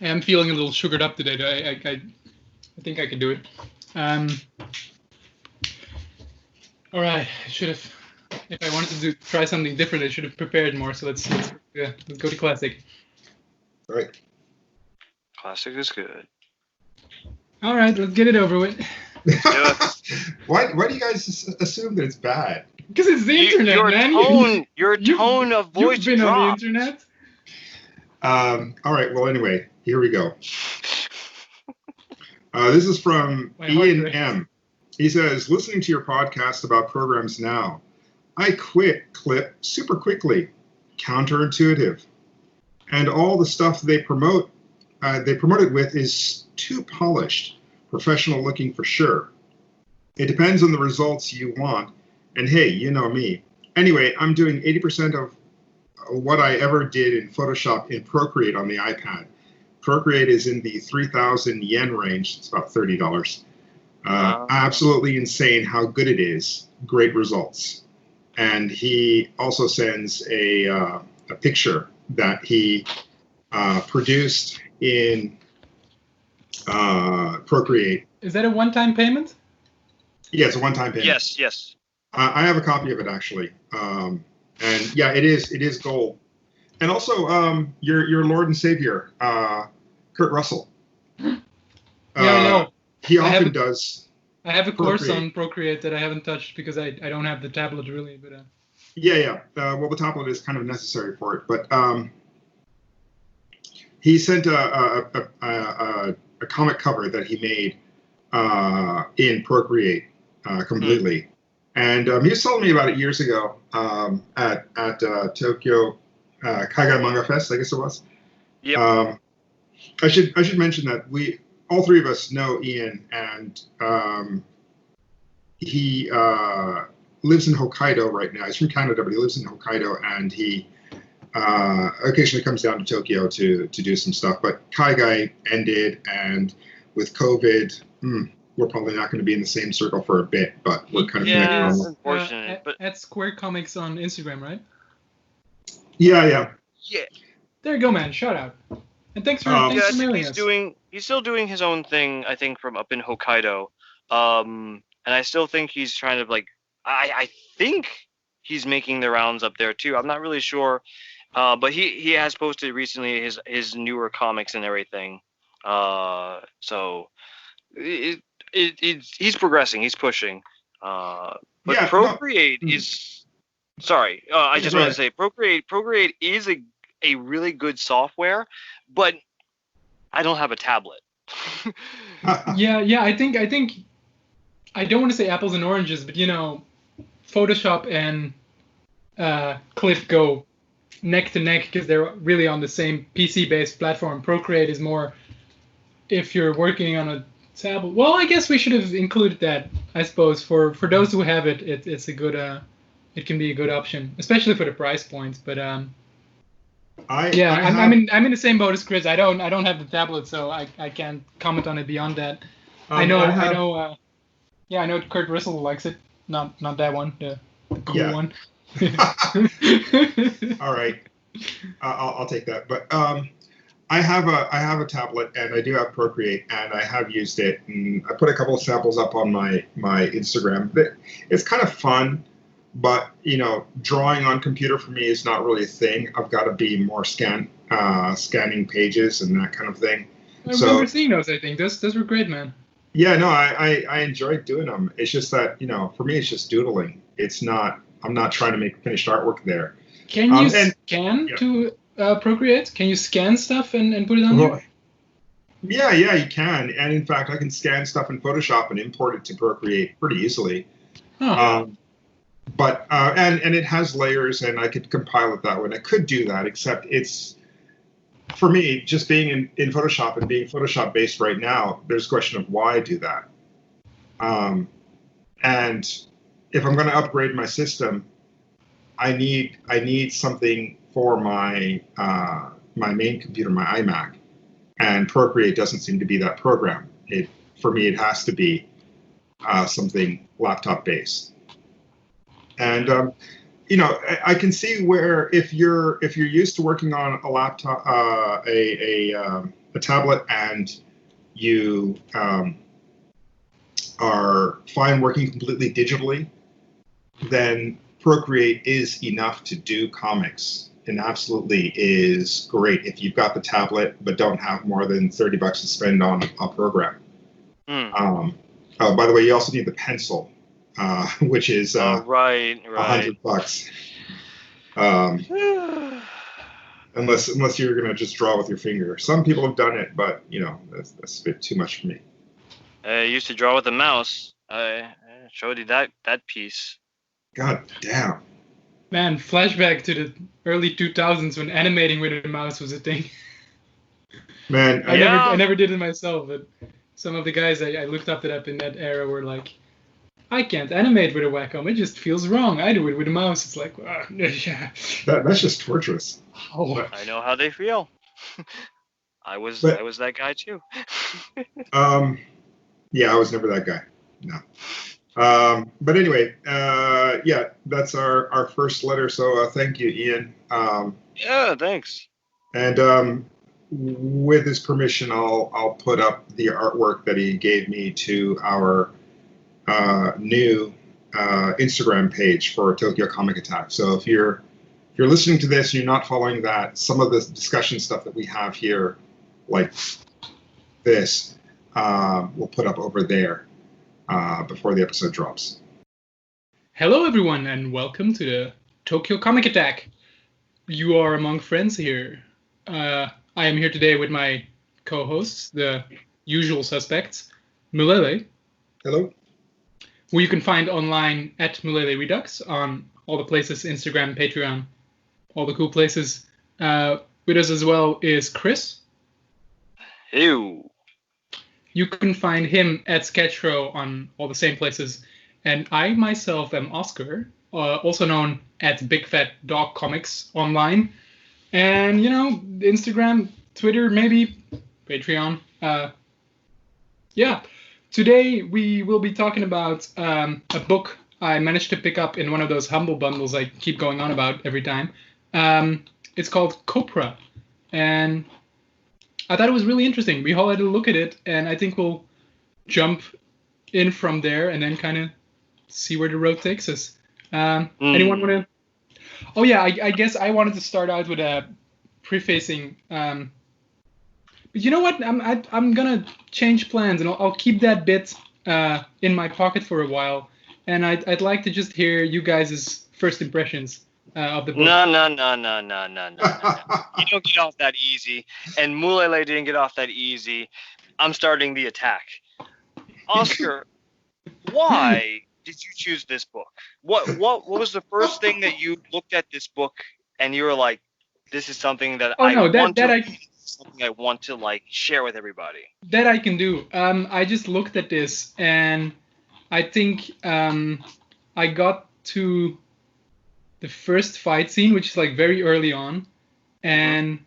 I'm feeling a little sugared up today. I think I can do it. All right. I should have. If I wanted to try something different, I should have prepared more. So let's go to classic. All right. Classic is good. All right, let's get it over with. Why do you guys assume that it's bad? Because it's the internet, man. Your tone of voice You've been dropped. on the internet. All right. Well, anyway, here we go. This is from Ian M. He says, listening to your podcast about programs now, I quit Clip super quickly, counterintuitive, and all the stuff they promote it with is too polished, professional looking for sure. It depends on the results you want, and hey, you know me. Anyway, I'm doing 80% of what I ever did in Photoshop in Procreate on the iPad. Procreate is in the 3,000 yen range. It's about $30. Absolutely insane how good it is. Great results. And he also sends a picture that he produced in Procreate. Is that a one-time payment? Yeah, it's a one-time payment. Yes. I have a copy of it actually. And yeah, it is gold. And also, your Lord and Savior, Kurt Russell. Yeah, I know. He often does. I have a course on Procreate that I haven't touched because I don't have the tablet really. But yeah. Well, the tablet is kind of necessary for it. But he sent a comic cover that he made in Procreate completely. And he was telling me about it years ago at Tokyo Kaigai Manga Fest, I guess it was. Yep. I should mention that all three of us know Ian, and he lives in Hokkaido right now. He's from Canada, but he lives in Hokkaido, and he occasionally comes down to Tokyo to do some stuff. But Kaigai ended, and with COVID, we're probably not going to be in the same circle for a bit, but we're kind of connected. It's unfortunate. But at Square Comics on Instagram, right? Yeah. There you go, man. Shout out. And thanks for mailing us. He's still doing his own thing, I think, from up in Hokkaido. And I still think he's trying to, like, I think he's making the rounds up there too. I'm not really sure. But he has posted recently his newer comics and everything. So he's progressing, he's pushing. But yeah, Procreate is sorry. I just want to say Procreate is a really good software, but I don't have a tablet. Yeah. I think I don't want to say apples and oranges, but Photoshop and Clip go neck to neck because they're really on the same PC-based platform. Procreate is more if you're working on a tablet. Well, I guess we should have included that. I suppose for those who have it, it's a good it can be a good option, especially for the price points. But I'm in the same boat as Chris. I don't have the tablet, so I can't comment on it beyond that. I know Kurt Russell likes it. Not that one, the cool one. All right, I'll take that. But I have a tablet, and I do have Procreate, and I have used it, and I put a couple of samples up on my Instagram. It's kind of fun, but drawing on computer for me is not really a thing. I've got to be more scanning pages and that kind of thing. I remember seeing those. I think those were great, man. Yeah, no, I enjoyed doing them. It's just that for me, it's just doodling. It's not. I'm not trying to make finished artwork there. Can you scan to Procreate? Can you scan stuff and put it on there? Yeah, you can. And in fact, I can scan stuff in Photoshop and import it to Procreate pretty easily. Oh. But it has layers, and I could compile it that way. And I could do that, except it's, for me, just being in Photoshop and being Photoshop based right now, there's a question of why I do that. And if I'm going to upgrade my system, I need something for my my main computer, my iMac, and Procreate doesn't seem to be that program. For me, it has to be something laptop based. And I can see where if you're used to working on a laptop, a a tablet and you are fine working completely digitally, then Procreate is enough to do comics, and absolutely is great if you've got the tablet but don't have more than $30 to spend on a program. Oh, by the way, you also need the pencil, which is right. $100. Unless you're gonna just draw with your finger. Some people have done it, but that's a bit too much for me. I used to draw with a mouse. I showed you that piece. God damn. Man, flashback to the early 2000s when animating with a mouse was a thing. Man, I never did it myself, but some of the guys I looked up in that era were like, I can't animate with a Wacom. It just feels wrong. I do it with a mouse. It's like, yeah. That's just torturous. Oh. I know how they feel. I was that guy too. Yeah, I was never that guy. No. But anyway, yeah, that's our first letter. So thank you, Ian. Yeah, thanks. And with his permission, I'll put up the artwork that he gave me to our new Instagram page for Tokyo Comic Attack. So if you're listening to this, you're not following that, some of the discussion stuff that we have here, like this, we'll put up over there before the episode drops. Hello, everyone, and welcome to the Tokyo Comic Attack. You are among friends here. I am here today with my co-hosts, the usual suspects, Mulele. Hello. Who you can find online at Mulele Redux on all the places, Instagram, Patreon, all the cool places. With us as well is Chris. Ew. You can find him at Sketchrow on all the same places. And I myself am Oscar, also known at Big Fat Dog Comics online. And, Instagram, Twitter, maybe, Patreon. Yeah. Today we will be talking about a book I managed to pick up in one of those humble bundles I keep going on about every time. It's called Copra, and I thought it was really interesting. We all had a look at it, and I think we'll jump in from there and then kind of see where the road takes us. Anyone want to? Oh yeah, I guess I wanted to start out with a prefacing. But you know what? I'm gonna change plans, and I'll keep that bit in my pocket for a while. And I'd like to just hear you guys' first impressions of the book. No. You don't get off that easy, and Mulele didn't get off that easy. I'm starting the attack. Oscar, why did you choose this book? What was the first thing that you looked at this book and you were like, this is something that I want to like share with everybody? That I can do. I just looked at this and I think I got to the first fight scene, which is like very early on, and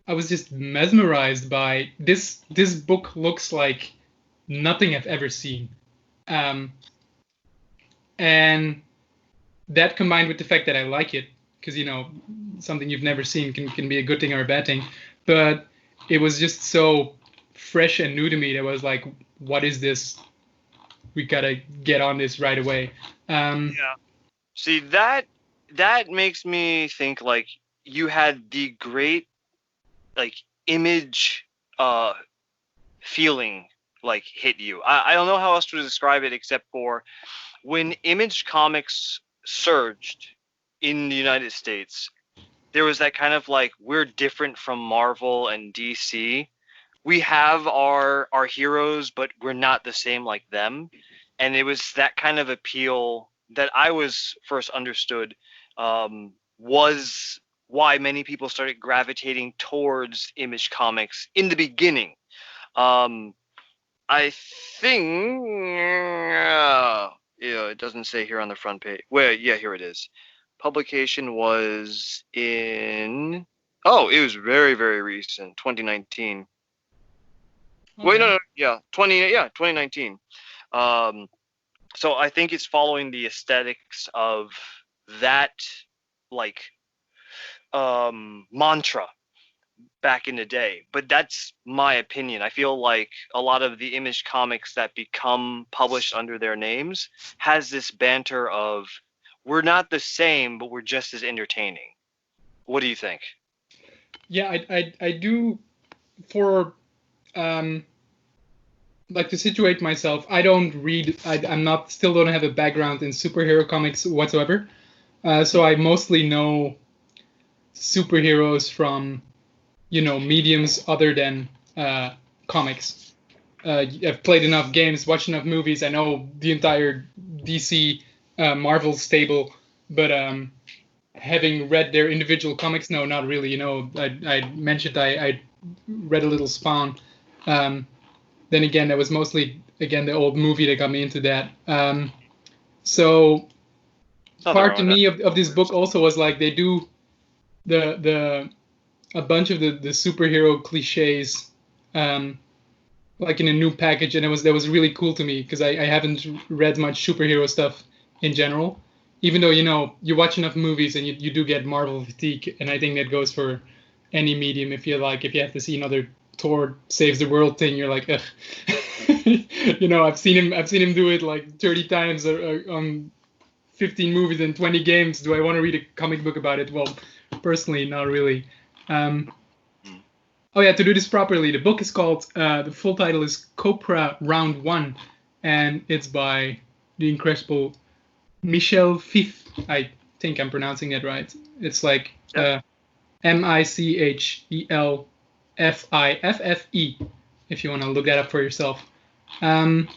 I was just mesmerized by this. This book looks like nothing I've ever seen, and that combined with the fact that I like it, because something you've never seen can be a good thing or a bad thing, but it was just so fresh and new to me that I was like, what is this? We gotta get on this right away. Yeah. See, that makes me think like you had the great like image feeling like hit you. I don't know how else to describe it except for when Image Comics surged in the United States, there was that kind of like, we're different from Marvel and DC. We have our heroes, but we're not the same like them. And it was that kind of appeal that I was first understood was why many people started gravitating towards Image Comics in the beginning. I think, it doesn't say here on the front page. Well, yeah, here it is. Publication was it was very, very recent, 2019. Okay. Wait, no, 2019. So I think it's following the aesthetics of that, like, mantra back in the day. But that's my opinion. I feel like a lot of the Image comics that become published under their names has this banter of, we're not the same, but we're just as entertaining. What do you think? Yeah, I do. For like, to situate myself, I don't read. Still don't have a background in superhero comics whatsoever. So I mostly know superheroes from, mediums other than comics. I've played enough games, watched enough movies. I know the entire DC, Marvel stable, but having read their individual comics, no, not really. I mentioned I read a little Spawn. Then again, that was mostly, again, the old movie that got me into that. So part to me of this book also was like, they do a bunch of the superhero cliches, like in a new package, and that was really cool to me, because I haven't read much superhero stuff in general. Even though, you watch enough movies and you do get Marvel fatigue, and I think that goes for any medium. If you have to see another Thor saves the world thing, you're like, ugh. I've seen him do it like 30 times on 15 movies and 20 games. Do I want to read a comic book about it? Well, personally, not really. Oh yeah, to do this properly, the book is called, the full title is Copra Round 1, and it's by the incredible Michel Fiffe. I think I'm pronouncing that right. It's like MichelFiffe, if you want to look that up for yourself. I'm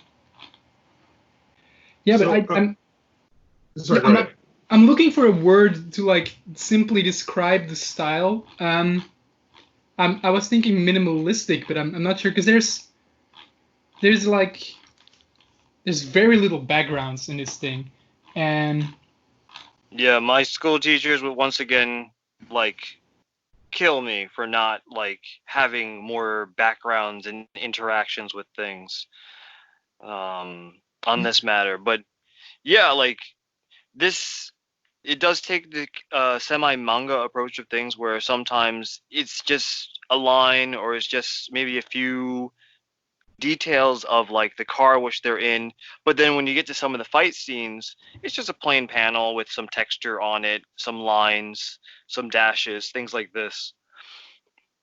looking for a word to like simply describe the style. I was thinking minimalistic, but I'm not sure, because there's very little backgrounds in this thing, and yeah, my school teachers would once again like kill me for not like having more backgrounds and interactions with things on this matter. But yeah, like this, it does take the semi-manga approach of things, where sometimes it's just a line, or it's just maybe a few details of like the car which they're in, but then when you get to some of the fight scenes, it's just a plain panel with some texture on it, some lines, some dashes, things like this.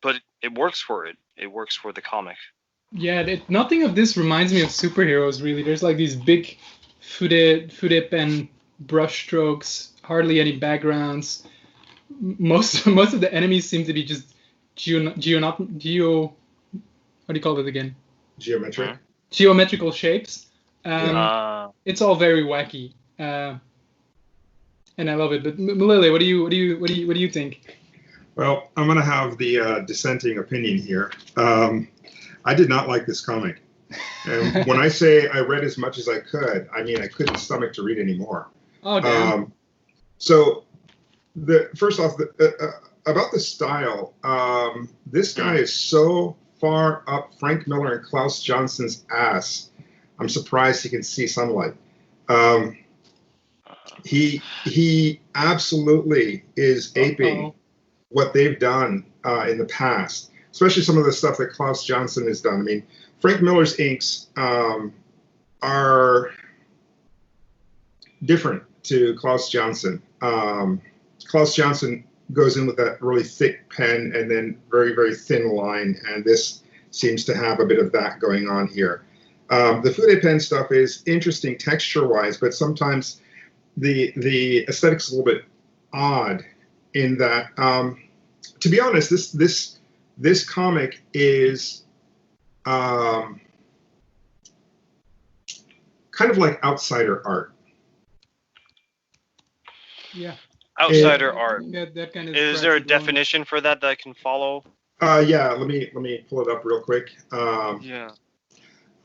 But it works for it. It works for the comic. Yeah, nothing of this reminds me of superheroes, really. There's like these big footed pen brush strokes, hardly any backgrounds. Most of the enemies seem to be just what do you call it again? Geometrical shapes. It's all very wacky, and I love it. But Mulele, what do you think? Well, I'm going to have the dissenting opinion here. I did not like this comic. And when I say I read as much as I could, I mean I couldn't stomach to read anymore. Oh, damn. So, first off, about the style, this guy is so far up Frank Miller and Klaus Johnson's ass. I'm surprised he can see sunlight. He absolutely is aping what they've done in the past, especially some of the stuff that Klaus Johnson has done. I mean, Frank Miller's inks are different to Klaus Johnson. Klaus Johnson goes in with that really thick pen and then very, very thin line, and this seems to have a bit of that going on here. The Fude pen stuff is interesting texture-wise, but sometimes the aesthetic's a little bit odd in that, to be honest, this comic is kind of like outsider art. Yeah. Outsider art. That kind of is there a definition for that I can follow? Yeah, let me pull it up real quick.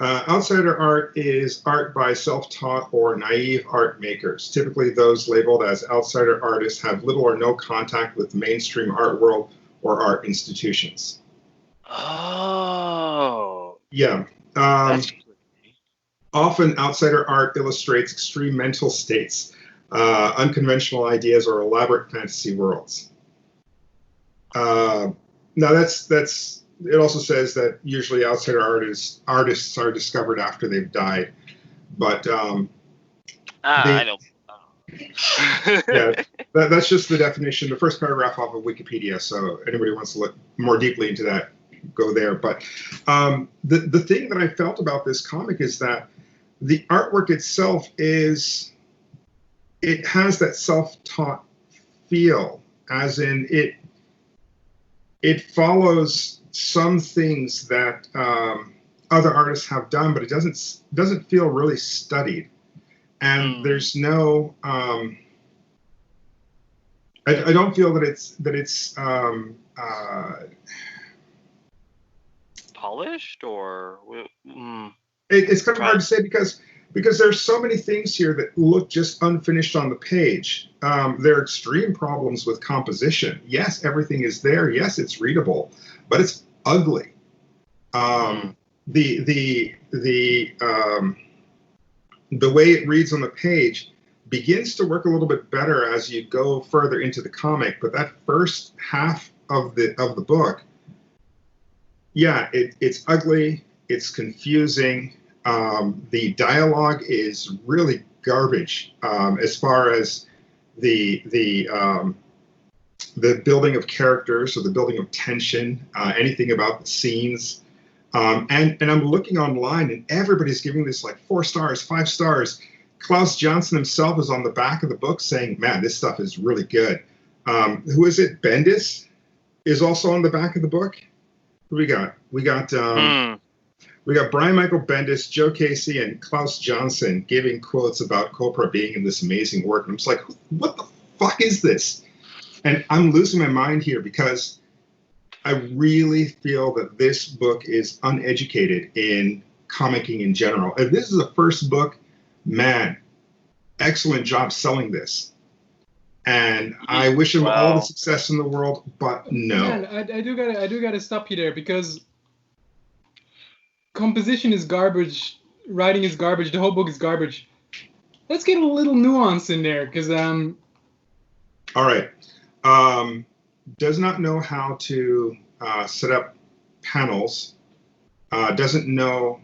Outsider art is art by self-taught or naive art makers. Typically, those labeled as outsider artists have little or no contact with the mainstream art world or art institutions. Oh. Yeah. Often, outsider art illustrates extreme mental states, unconventional ideas, or elaborate fantasy worlds. No, that's. It also says that usually outsider artists are discovered after they've died, but I don't. yeah, that's just the definition, the first paragraph off of Wikipedia. So anybody wants to look more deeply into that, go there. But the thing that I felt about this comic is that the artwork itself it has that self-taught feel, as in it follows some things that other artists have done, but it doesn't feel really studied. And there's no I don't feel that it's polished, or it's kind of hard to say because there's so many things here that look just unfinished on the page. There are extreme problems with composition. Yes, everything is there. Yes, it's readable, but it's ugly. The way it reads on the page begins to work a little bit better as you go further into the comic, but that first half of the book, yeah, it's ugly, it's confusing. The dialogue is really garbage as far as the building of characters or the building of tension, anything about the scenes. And I'm looking online and everybody's giving this like 4 stars, 5 stars. Klaus Johnson himself is on the back of the book saying, man, this stuff is really good. Who is it? Bendis is also on the back of the book. Who we got? We got Brian Michael Bendis, Joe Casey, and Klaus Johnson giving quotes about Copra being in this amazing work. And I'm just like, what the fuck is this? And I'm losing my mind here because I really feel that this book is uneducated in comicking in general. If this is a first book, man, excellent job selling this. And I wish him all the success in the world, but no. Man, I do gotta stop you there because composition is garbage, writing is garbage, the whole book is garbage. Let's get a little nuance in there, because all right. Does not know how to set up panels. Doesn't know,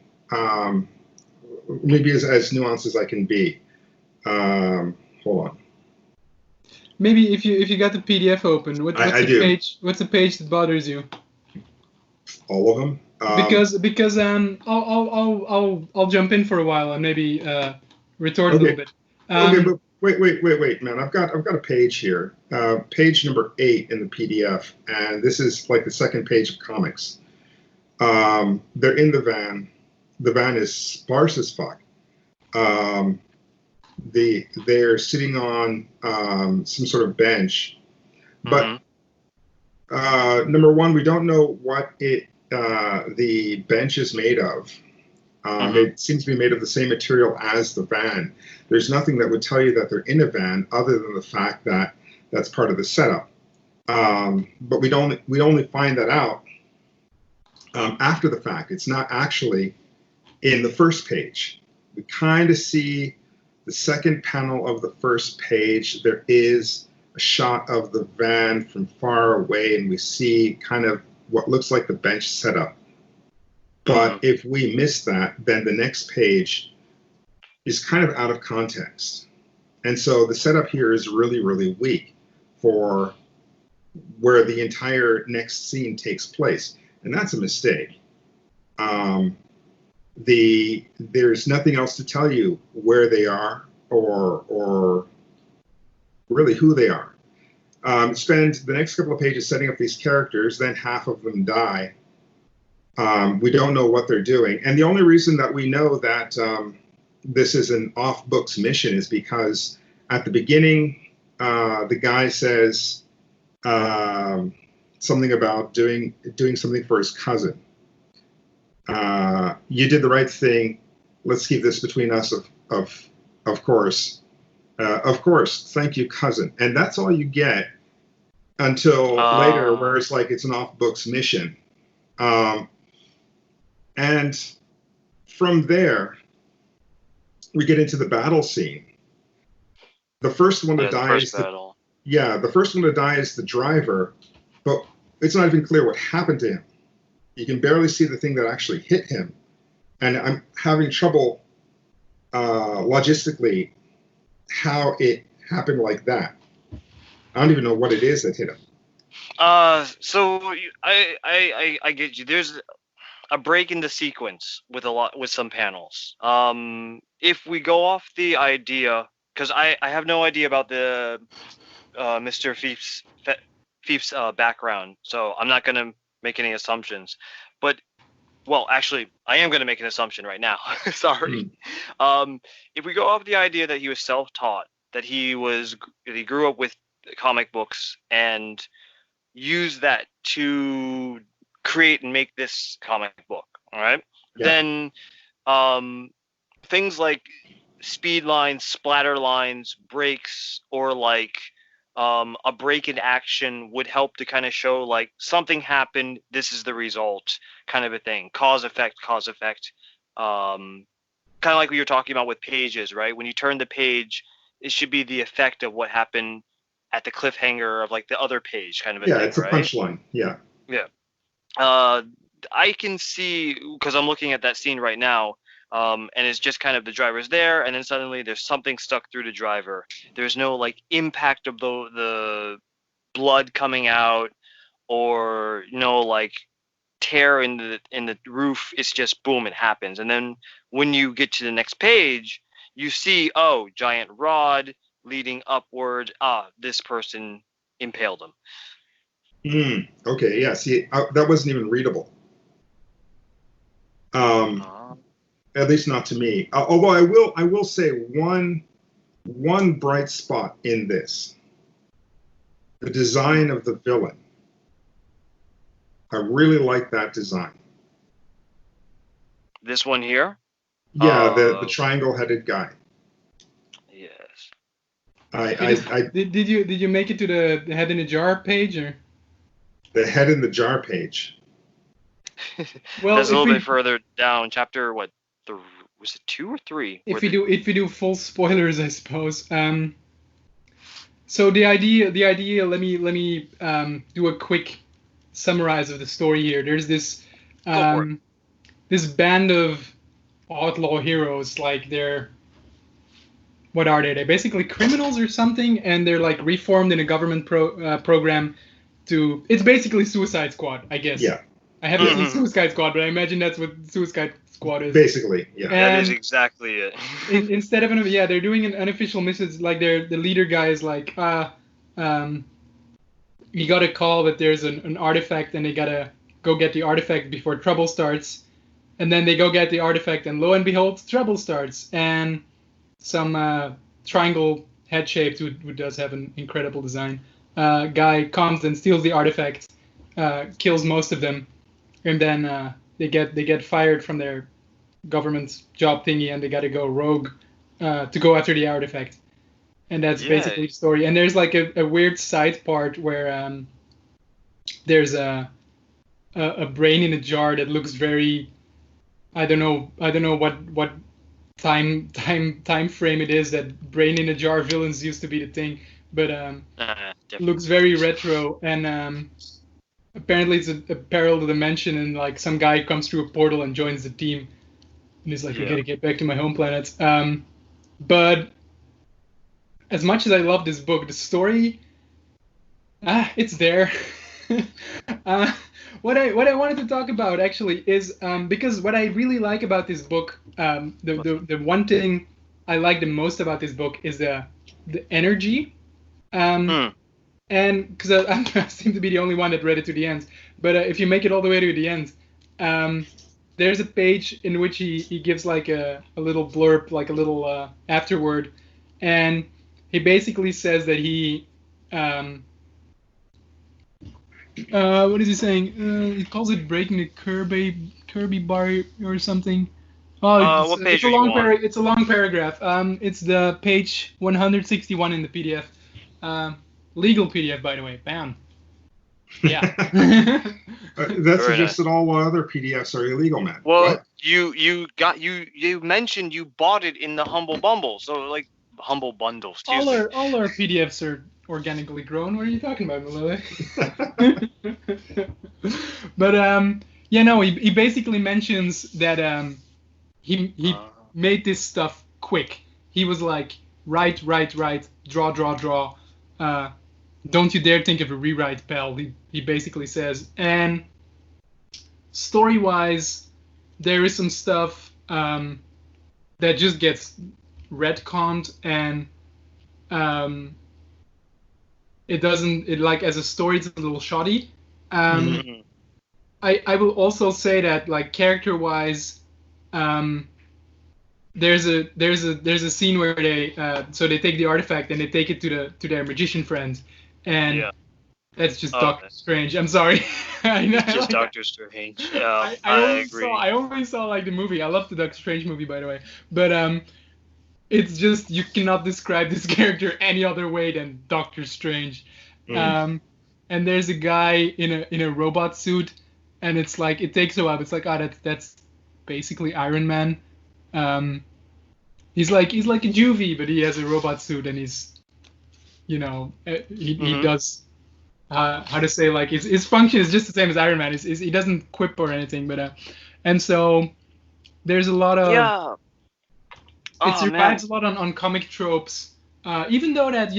maybe as nuanced as I can be. Hold on. Maybe if you got the PDF open, what's the page that bothers you? All of them. Because I'll jump in for a while and maybe retort a little bit. Okay, but wait, man. I've got a page here, page number 8 in the PDF, and this is like the second page of comics. They're in the van. The van is sparse as fuck. They're sitting on some sort of bench, but number one, we don't know what the bench is made of. It seems to be made of the same material as the van. There's nothing that would tell you that they're in a van other than the fact that that's part of the setup. But we only find that out after the fact. It's not actually in the first page. We kind of see the second panel of the first page. There is a shot of the van from far away, and we see kind of what looks like the bench setup. But if we miss that, then the next page is kind of out of context. And so the setup here is really, really weak for where the entire next scene takes place. And that's a mistake. There's nothing else to tell you where they are or really who they are. Spend the next couple of pages setting up these characters, then half of them die. We don't know what they're doing. And the only reason that we know that this is an off-books mission is because at the beginning, the guy says something about doing something for his cousin. You did the right thing. Let's keep this between us, of course. Of course, thank you, cousin. And that's all you get until later, where it's like it's an off-books mission. And from there, we get into the battle scene. The first one to die is the first one to die is the driver. But it's not even clear what happened to him. You can barely see the thing that actually hit him. And I'm having trouble logistically how it happened like that. I don't even know what it is that hit him. So I get you. There's a break in the sequence with some panels. If we go off the idea, because I have no idea about the Mr. Fiffe's background, so I'm not gonna make any assumptions. But well, actually, I am gonna make an assumption right now. Sorry. If we go off the idea that he was self-taught, that he grew up with comic books and use that to create and make this comic book, all right? Yeah. Then things like speed lines, splatter lines, breaks, or like a break in action would help to kind of show like something happened, this is the result, kind of a thing. Cause effect. Kind of like we were talking about with pages, right? When you turn the page, it should be the effect of what happened at the cliffhanger of like the other page, kind of a thing. Yeah, it's a punchline. Yeah. Yeah. I can see, because I'm looking at that scene right now, and it's just kind of the driver's there, and then suddenly there's something stuck through the driver. There's no like impact of the blood coming out, or like tear in the roof. It's just boom, it happens. And then when you get to the next page, you see, oh, giant rod leading upward. This person impaled him. Okay, yeah. See, that wasn't even readable. At least not to me. Although I will say one bright spot in this: the design of the villain. I really like that design. This one here? Yeah, the triangle-headed guy. Yes. Did you make it to the head in a jar page, or? The head in the jar page. Well, that's a little bit further down. Chapter what? Was it 2 or 3? If we do full spoilers, I suppose. So the idea. Let me do a quick summarize of the story here. There's this this band of outlaw heroes. Like what are they? They're basically criminals or something, and they're like reformed in a government program. It's basically Suicide Squad, I guess. Yeah. I haven't seen Suicide Squad, but I imagine that's what Suicide Squad is. Basically, yeah. That is exactly it. Instead of they're doing an unofficial mission. Like the leader guy is like, you got a call that there's an artifact, and they gotta go get the artifact before trouble starts. And then they go get the artifact, and lo and behold, trouble starts. And some triangle head shaped, who does have an incredible design, guy comes and steals the artifact, kills most of them, and then they get fired from their government job thingy, and they gotta go rogue to go after the artifact. And that's basically the story. And there's like a weird side part where there's a brain in a jar that looks very, I don't know what time frame it is that brain in a jar villains used to be the thing, but looks very retro. And apparently it's a parallel dimension, and like some guy comes through a portal and joins the team, and he's like, I gotta get back to my home planet. But as much as I love this book, the story, it's there. What I wanted to talk about actually is because what I really like about this book, the one thing I like the most about this book is the energy, and because I seem to be the only one that read it to the end. But if you make it all the way to the end, there's a page in which he gives like a little blurb, like a little afterword, and he basically says that he what is he saying? He calls it breaking the Kirby bar or something. What page it's a long paragraph. It's the page 161 in the PDF. Legal PDF, by the way. Bam. Yeah. That suggests that all other PDFs are illegal, man. Well, what? you mentioned you bought it in the Humble Bundle, so like Humble Bundles. All our PDFs organically grown. What are you talking about, Mulele? But he basically mentions that he made this stuff quick. He was like, write, draw. Don't you dare think of a rewrite, pal. He basically says. And story-wise, there is some stuff that just gets retconned, and it like as a story it's a little shoddy. I will also say that like character-wise, there's a scene where they they take the artifact and they take it to their magician friend, and that's just Doctor Strange. I'm sorry. It's just Doctor Strange. Yeah, I agree. I only saw like the movie. I love the Doctor Strange movie, by the way. But it's just you cannot describe this character any other way than Doctor Strange. And there's a guy in a robot suit, and it's like it takes a while. It's like that's basically Iron Man. He's like a juvie, but he has a robot suit, and he's he does. How to say, like his function is just the same as Iron Man. He doesn't quip or anything, but and so there's a lot of it survives a lot on comic tropes. Even though that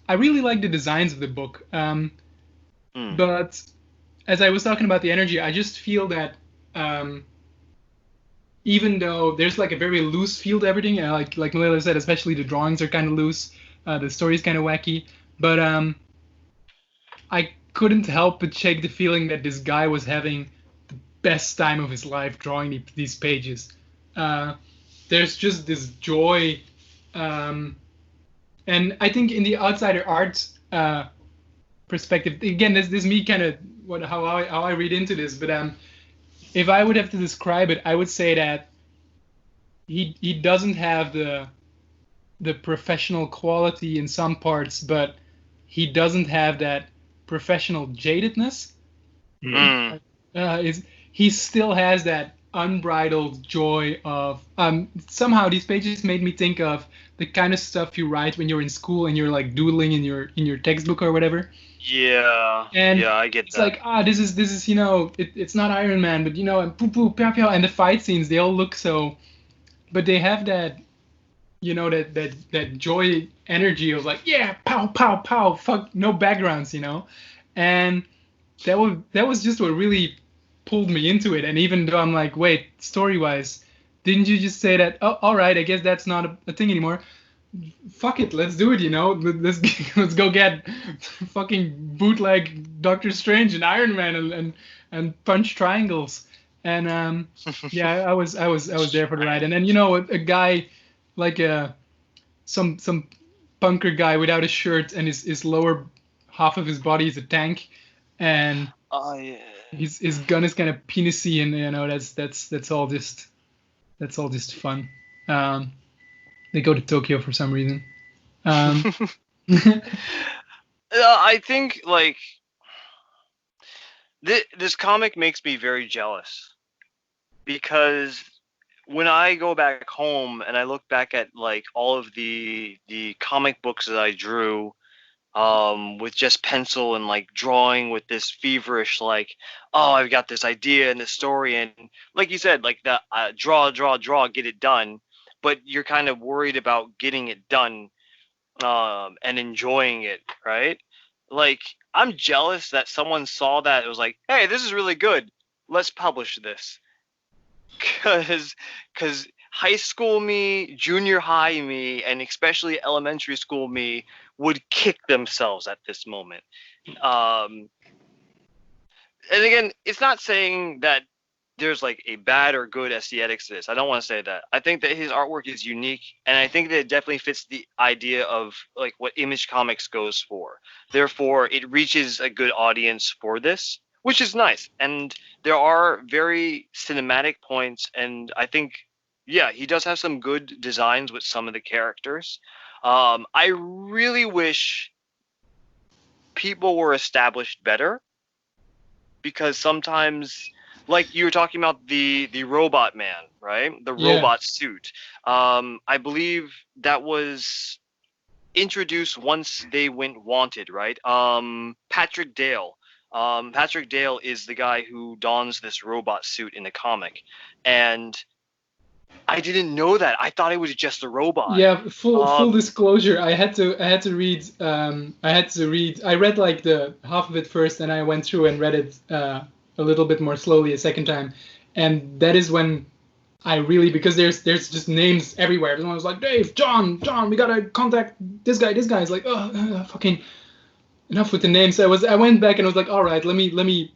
I really like the designs of the book. But as I was talking about the energy, I just feel that even though there's like a very loose feel to everything, like Mulele said, especially the drawings are kind of loose, the story's kind of wacky, but I couldn't help but shake the feeling that this guy was having the best time of his life drawing these pages. There's just this joy, and I think in the outsider art perspective, again, this me kind of how I read into this, but if I would have to describe it, I would say that he doesn't have the professional quality in some parts, but he doesn't have that professional jadedness. He still has that unbridled joy of somehow these pages made me think of the kind of stuff you write when you're in school and you're like doodling in your textbook or whatever. And I get it's that. Like this is it's not Iron Man, but and poo poo pow pow, and the fight scenes, they all look so, but they have that that joy energy of like, yeah, pow pow pow, fuck, no backgrounds, and that was just what really pulled me into it. And even though I'm like, wait, story wise, didn't you just say that? Oh, all right, I guess that's not a thing anymore. Fuck it, let's do it. Let's go get fucking bootleg Doctor Strange and Iron Man and punch triangles. And I was there for the ride. And then a guy like some punker guy without a shirt, and his lower half of his body is a tank, and his gun is kind of penisy, and that's all just fun. They go to Tokyo for some reason. I think like this comic makes me very jealous, because when I go back home and I look back at like all of the comic books that I drew with just pencil and like drawing with this feverish like, oh, I've got this idea and this story, and like you said, like the draw, get it done, but you're kind of worried about getting it done and enjoying it, right? Like, I'm jealous that someone saw that. It was like, hey, this is really good. Let's publish this. Because high school me, junior high me, and especially elementary school me would kick themselves at this moment. And again, it's not saying that there's like a bad or good aesthetics to this. I don't want to say that. I think that his artwork is unique, and I think that it definitely fits the idea of like what Image Comics goes for. Therefore, it reaches a good audience for this, which is nice. And there are very cinematic points, and I think, yeah, he does have some good designs with some of the characters. I really wish people were established better, because sometimes, like you were talking about the robot man, right? The robot suit. I believe that was introduced once they went wanted, right? Patrick Dale. Patrick Dale is the guy who dons this robot suit in the comic, and I didn't know that. I thought it was just a robot. Yeah, full disclosure. I had to read. I read like the half of it first, and I went through and read it a little bit more slowly a second time, and that is when I really, because there's just names everywhere. Everyone was like, Dave, John, we gotta contact this guy. This guy is like, fucking enough with the names. I went back and I was like, all right, let me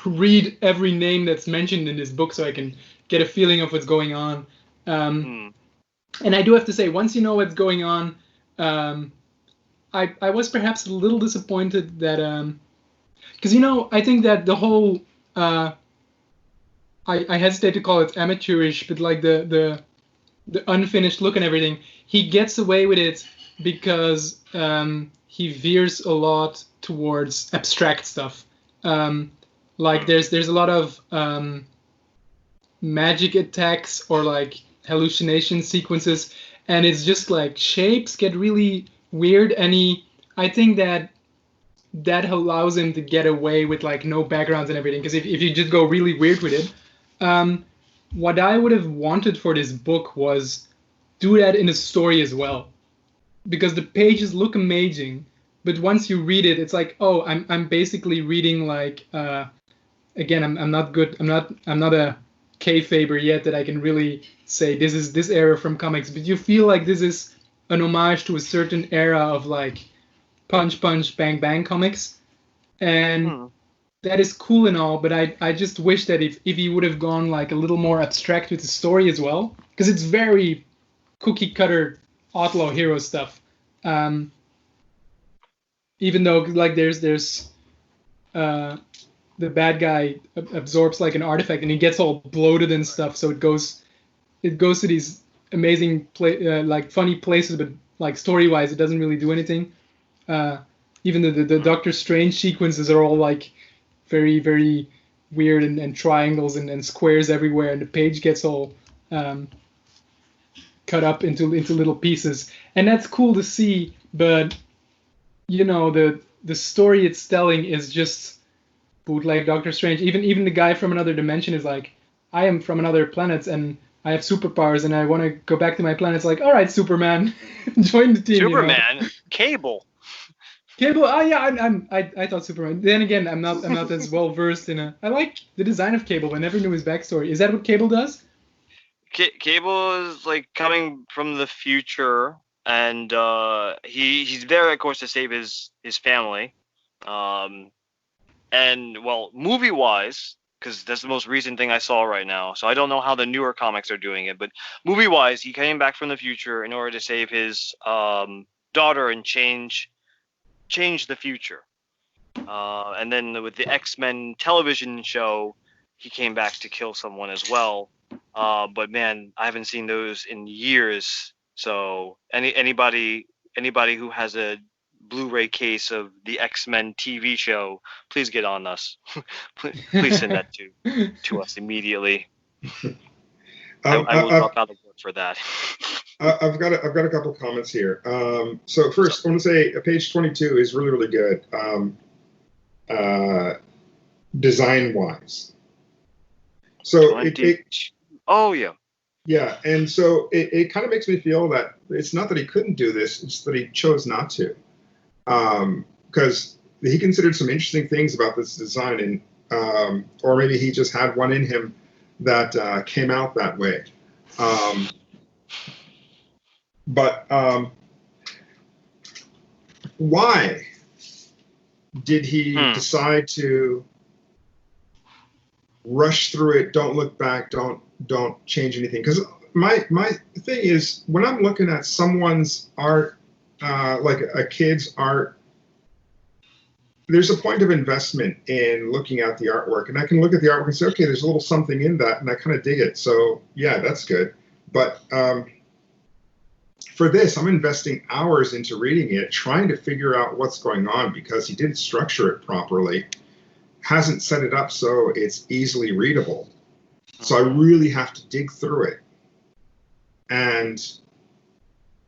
read every name that's mentioned in this book so I can get a feeling of what's going on. And I do have to say, once you know what's going on, I was perhaps a little disappointed that, because I think that the whole I hesitate to call it amateurish, but like the unfinished look and everything, he gets away with it because he veers a lot towards abstract stuff. Like there's a lot of magic attacks or like hallucination sequences, and it's just like shapes get really weird, and I think that allows him to get away with like no backgrounds and everything, because if you just go really weird with it, what I would have wanted for this book was do that in a story as well, because the pages look amazing, but once you read it, it's like, oh, I'm basically reading like again, I'm not good. I'm not a kayfaber yet that I can really say this is this era from comics, but you feel like this is an homage to a certain era of like punch bang bang comics, and that is cool and all, but I just wish that if he would have gone like a little more abstract with the story as well, because it's very cookie cutter outlaw hero stuff. Even though like there's the bad guy absorbs like an artifact and he gets all bloated and stuff, so it goes to these amazing like funny places, but like story wise it doesn't really do anything. Even the Doctor Strange sequences are all like very, very weird and triangles and squares everywhere, and the page gets all cut up into little pieces, and that's cool to see. But the story it's telling is just bootleg Doctor Strange. Even the guy from another dimension is like, I am from another planet and I have superpowers and I want to go back to my planet. It's like, all right, Superman, join the team. Superman, Cable. Cable. Oh yeah, I thought Superman. Then again, I'm not as well versed in I like the design of Cable. I never knew his backstory. Is that what Cable does? Cable is like coming from the future, and he's there, of course, to save his family. And well, movie wise, because that's the most recent thing I saw right now. So I don't know how the newer comics are doing it, but movie wise, he came back from the future in order to save his daughter and change the future. And then with the X-Men television show, he came back to kill someone as well. But man, I haven't seen those in years. So anybody who has a Blu-ray case of the X-Men TV show, please get on us. please send that to us immediately. I will drop out of work for that. I've got a couple of comments here. So first, I want to say page 22 is really, really good, design-wise. So oh yeah. Yeah, and so it kind of makes me feel that it's not that he couldn't do this; it's that he chose not to, because he considered some interesting things about this design, and or maybe he just had one in him that came out that way. But why did he decide to rush through it? Don't look back. Don't change anything. Because my thing is, when I'm looking at someone's art, like a kid's art, there's a point of investment in looking at the artwork, and I can look at the artwork and say, okay, there's a little something in that, and I kind of dig it. So yeah, that's good. But for this, I'm investing hours into reading it, trying to figure out what's going on, because he didn't structure it properly, hasn't set it up so it's easily readable. So I really have to dig through it. And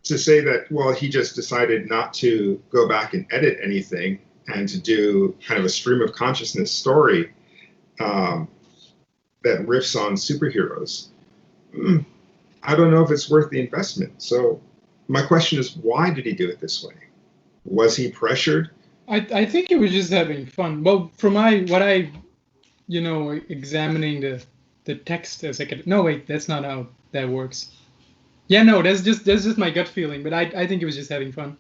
to say that, well, he just decided not to go back and edit anything and to do kind of a stream of consciousness story that riffs on superheroes, I don't know if it's worth the investment. So my question is, why did he do it this way? Was he pressured? I think he was just having fun. Well, from examining the text as I could. No, wait, that's not how that works. Yeah, no, that's just my gut feeling. But I think he was just having fun.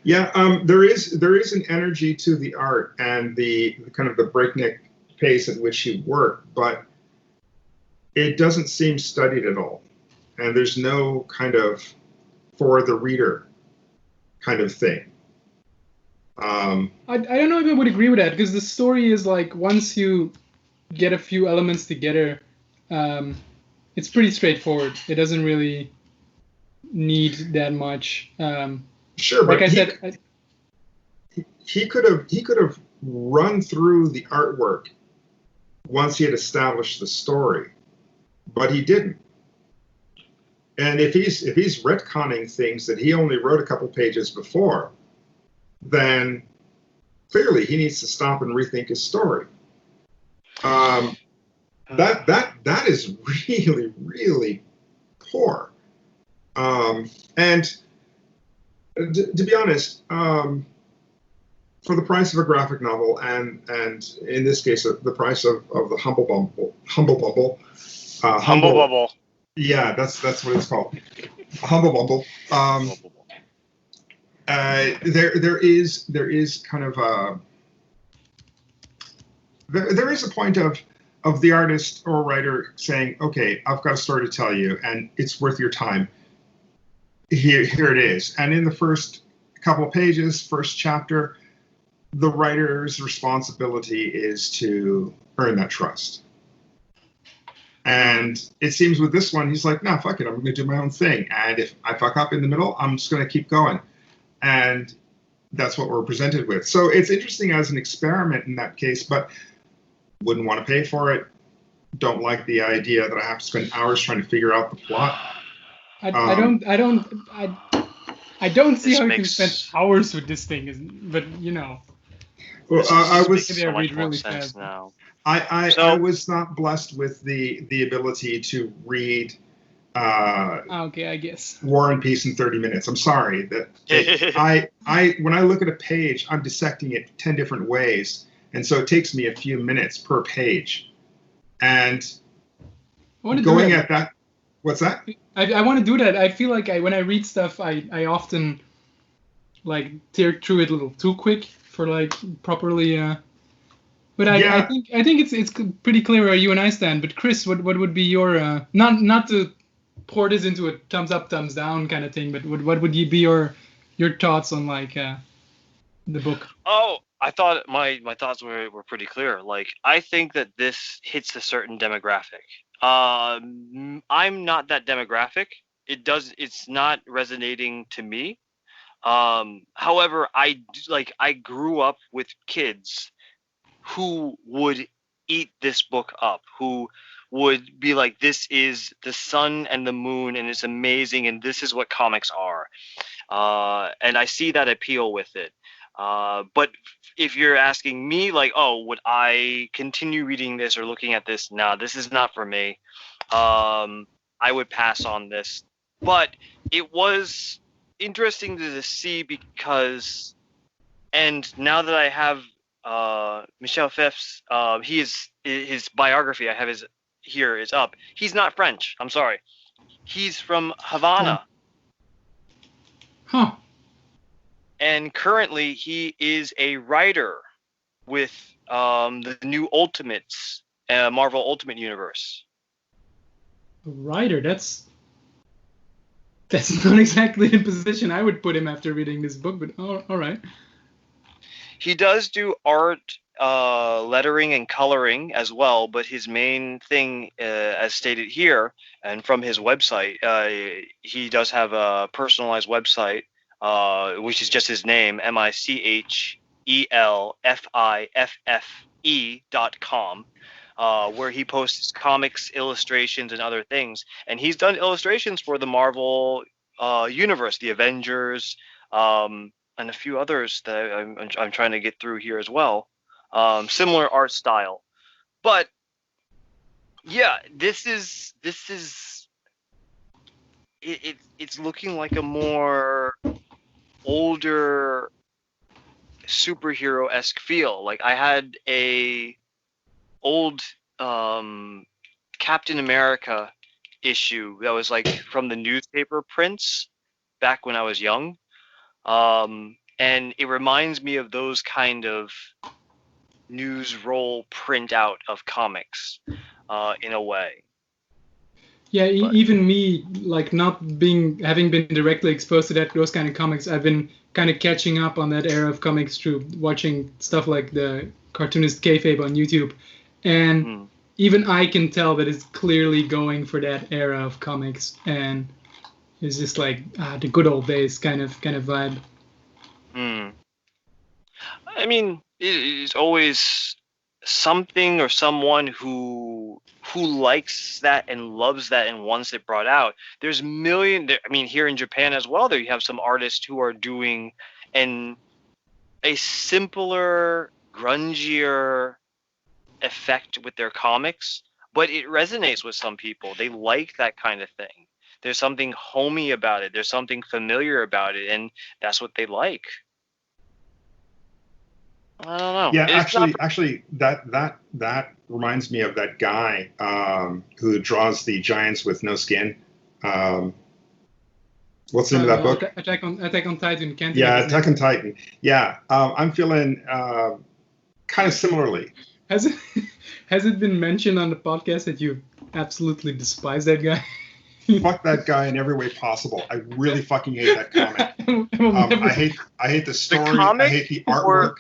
Yeah, there is an energy to the art and the kind of the breakneck pace at which he worked, but it doesn't seem studied at all. And there's no kind of for the reader kind of thing. I don't know if I would agree with that, because the story is like, once you get a few elements together, it's pretty straightforward. It doesn't really need that much. Sure, like but I said, he could have run through the artwork once he had established the story, but he didn't. And if he's retconning things that he only wrote a couple pages before, then clearly he needs to stop and rethink his story. That is really, really poor. And to be honest, for the price of a graphic novel, and in this case, the price of the Humble Bumble. Yeah, that's what it's called. Humble Bumble. There is kind of there is a point of the artist or writer saying, okay, I've got a story to tell you, and it's worth your time. Here it is. And in the first couple of pages, first chapter, the writer's responsibility is to earn that trust. And it seems with this one, he's like, no, fuck it, I'm going to do my own thing. And if I fuck up in the middle, I'm just going to keep going. And that's what we're presented with. So it's interesting as an experiment in that case, but wouldn't want to pay for it. Don't like the idea that I have to spend hours trying to figure out the plot. I don't see how you can spend hours with this thing, but you know. Well, I was so much more sense now. I was not blessed with the ability to read. Okay, I guess. War and Peace in 30 minutes. I'm sorry that when I look at a page, I'm dissecting it 10 different ways, and so it takes me a few minutes per page. And going at that, what's that? I want to do that. I feel like when I read stuff, I often like tear through it a little too quick for like properly. But I think it's pretty clear where you and I stand. But Chris, what would be your not to pour this into a thumbs up, thumbs down kind of thing, but what would be your thoughts on like the book? Oh, I thought my thoughts were pretty clear. Like, I think that this hits a certain demographic. I'm not that demographic. It's not resonating to me. However, I grew up with kids who would eat this book up, who would be like, this is the sun and the moon, and it's amazing, and this is what comics are. And I see that appeal with it. But if you're asking me, like, oh, would I continue reading this or looking at this? Nah, this is not for me. I would pass on this. But it was interesting to see because, and now that I have Michel Fiffe's, his biography, I have is up. He's not French. I'm sorry. He's from Havana. Huh. And currently he is a writer with the new Ultimates, Marvel Ultimate Universe. A writer? That's not exactly the position I would put him after reading this book, but all right. He does do art, lettering, and coloring as well, but his main thing, as stated here, and from his website, he does have a personalized website, which is just his name, MichelFiffe.com, where he posts comics, illustrations, and other things. And he's done illustrations for the Marvel universe, the Avengers, and a few others that I'm trying to get through here as well. Similar art style, but yeah, it's looking like a more older superhero-esque feel. Like I had a old Captain America issue that was like from the newspaper prints back when I was young. And it reminds me of those kind of news roll printout of comics in a way. Yeah, even me, like not having been directly exposed to those kind of comics, I've been kind of catching up on that era of comics through watching stuff like the cartoonist Kayfabe on YouTube, and even I can tell that it's clearly going for that era of comics, and it's just like the good old days kind of vibe. I mean, it's always something or someone who likes that and loves that and wants it brought out. There's here in Japan as well, there you have some artists who are doing a simpler, grungier effect with their comics, but it resonates with some people. They like that kind of thing. There's something homey about it. There's something familiar about it, and that's what they like. I don't know. Yeah, actually, that reminds me of that guy who draws the giants with no skin. What's the name of that book? Attack on Titan. Attack on Titan. Yeah, I'm feeling kind of similarly. Has it been mentioned on the podcast that you absolutely despise that guy? Fuck that guy in every way possible. I really fucking hate that comic. I hate the story. I hate the artwork.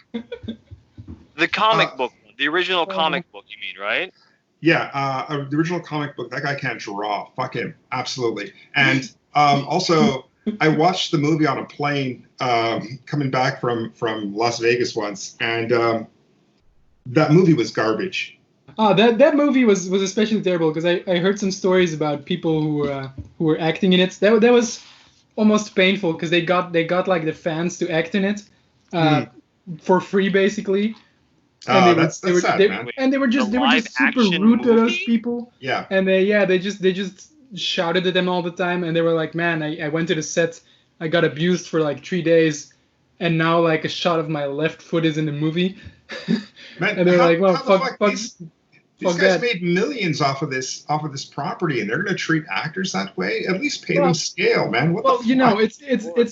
The comic book, the original comic book, you mean, right? Yeah, the original comic book. That guy can't draw. Fuck him, absolutely. And also, I watched the movie on a plane coming back from Las Vegas once, and that movie was garbage. That movie was especially terrible because I heard some stories about people who were acting in it. That was almost painful because they got like the fans to act in it for free basically. And that's sad, man. And they were just super rude to those people. Yeah. And they just shouted at them all the time, and they were like, man, I went to the set, I got abused for like 3 days, and now like a shot of my left foot is in the movie. Man, and they're like, well, fuck these guys made millions off of this property, and they're gonna treat actors that way? At least pay them scale, man. What the fuck? You know, it's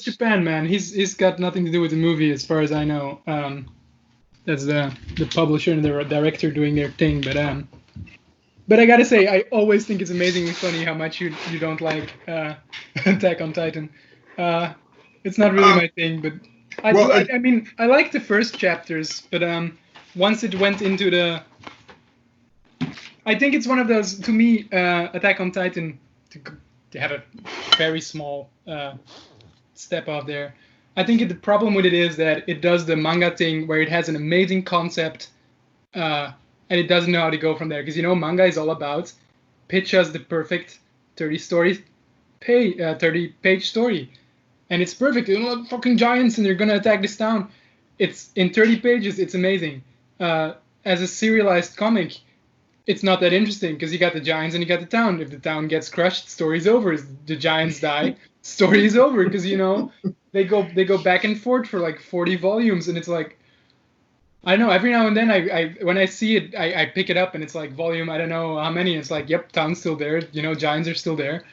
Japan, man. He's got nothing to do with the movie, as far as I know. That's the publisher and the director doing their thing, but I gotta say, I always think it's amazingly funny how much you don't like Attack on Titan. It's not really my thing, but I mean, I like the first chapters, but once it went into the, I think it's one of those, to me, Attack on Titan, to have a very small step out there. I think the problem with it is that it does the manga thing where it has an amazing concept, and it doesn't know how to go from there. Because, manga is all about pitch us the perfect 30-page story. And it's perfect. Fucking giants, and they're going to attack this town. It's in 30 pages, it's amazing. As a serialized comic, it's not that interesting because you got the giants and you got the town. If the town gets crushed, story's over. If the giants die, story is over because, they go back and forth for like 40 volumes, and it's like, I don't know, every now and then I when I see it, I pick it up, and it's like volume, I don't know how many, it's like, yep, town's still there, giants are still there.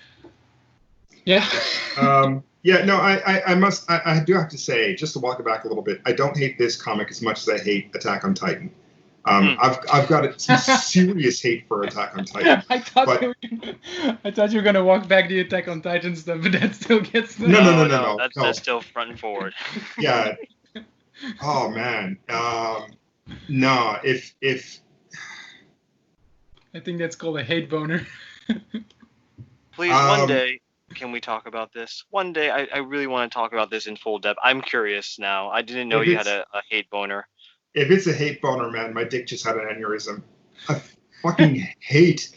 Yeah. Yeah, no, I do have to say, just to walk it back a little bit, I don't hate this comic as much as I hate Attack on Titan. I've got some serious hate for Attack on Titan. I thought you were gonna walk back the Attack on Titan stuff, but that still gets the... No. That's still front and forward. Yeah. Oh man. No. If I think that's called a hate boner. Please, one day, can we talk about this? One day, I really want to talk about this in full depth. I'm curious now. I didn't know you had a hate boner. If it's a hate boner, man, my dick just had an aneurysm. I fucking hate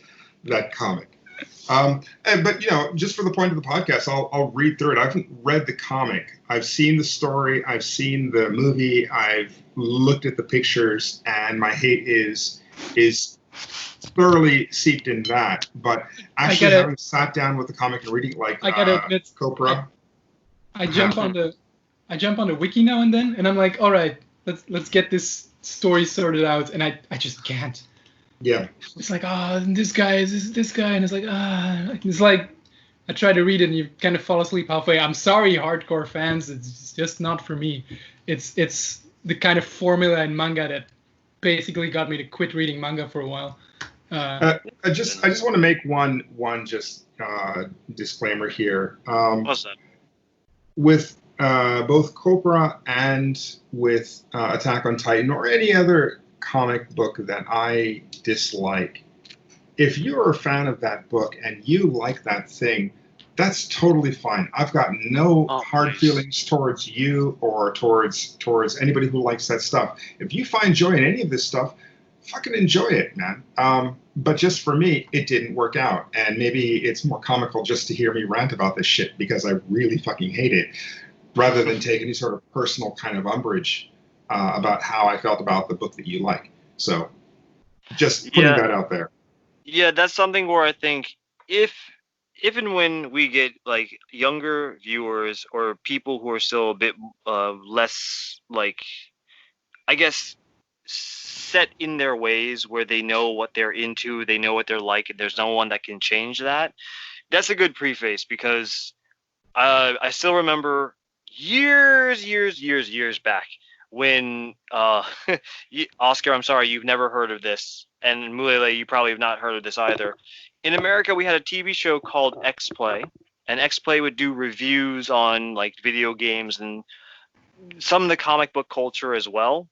that comic. But just for the point of the podcast, I'll read through it. I haven't read the comic. I've seen the story. I've seen the movie. I've looked at the pictures, and my hate is thoroughly seeped in that. But actually, having sat down with the comic and reading like I gotta admit, Copra, I jump on the wiki now and then, and I'm like, all right, let's get this story sorted out, and I just can't. Yeah. It's like, this guy is this guy, and it's like, it's like I try to read it and you kind of fall asleep halfway. I'm sorry, hardcore fans, it's just not for me. It's the kind of formula in manga that basically got me to quit reading manga for a while. I just want to make one disclaimer here. What's that? With both Copra and with Attack on Titan or any other comic book that I dislike, if you're a fan of that book and you like that thing, that's totally fine. I've got no hard feelings towards you or towards anybody who likes that stuff. If you find joy in any of this stuff, fucking enjoy it, man. But just for me, it didn't work out. And maybe it's more comical just to hear me rant about this shit because I really fucking hate it, rather than take any sort of personal kind of umbrage about how I felt about the book that you like. So just putting that out there. Yeah, that's something where I think if and when we get like younger viewers or people who are still a bit less, like, I guess, set in their ways where they know what they're into, they know what they're like, and there's no one that can change that, that's a good preface, because I still remember years back when Oscar, I'm sorry, you've never heard of this, and Mulele, you probably have not heard of this either. In America, we had a TV show called X-Play, and X-Play would do reviews on like video games and some of the comic book culture as well,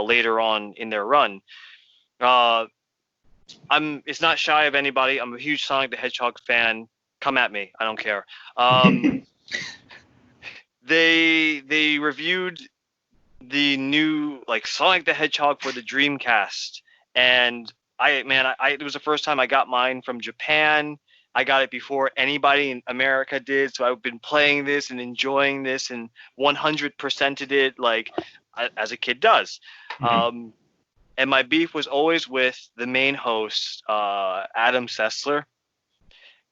later on in their run. It's not shy of anybody. I'm a huge Sonic the Hedgehog fan. Come at me, I don't care. They reviewed the new like Sonic the Hedgehog for the Dreamcast, and it was the first time I got mine from Japan. I got it before anybody in America did, so I've been playing this and enjoying this and 100%ed it like as a kid does. Mm-hmm. And my beef was always with the main host, Adam Sessler,